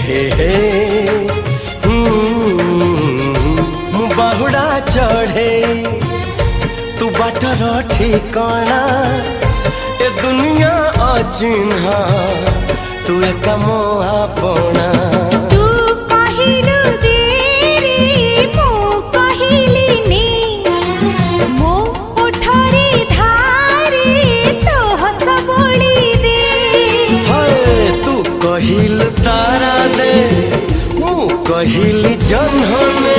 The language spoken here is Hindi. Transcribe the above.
हे बाहुड़ा चढ़े तू बाटर ठिकाना ए दुनिया अचिन्हा तू एक मोआ पोना कहिल तारा दे मु कहिल जन्हने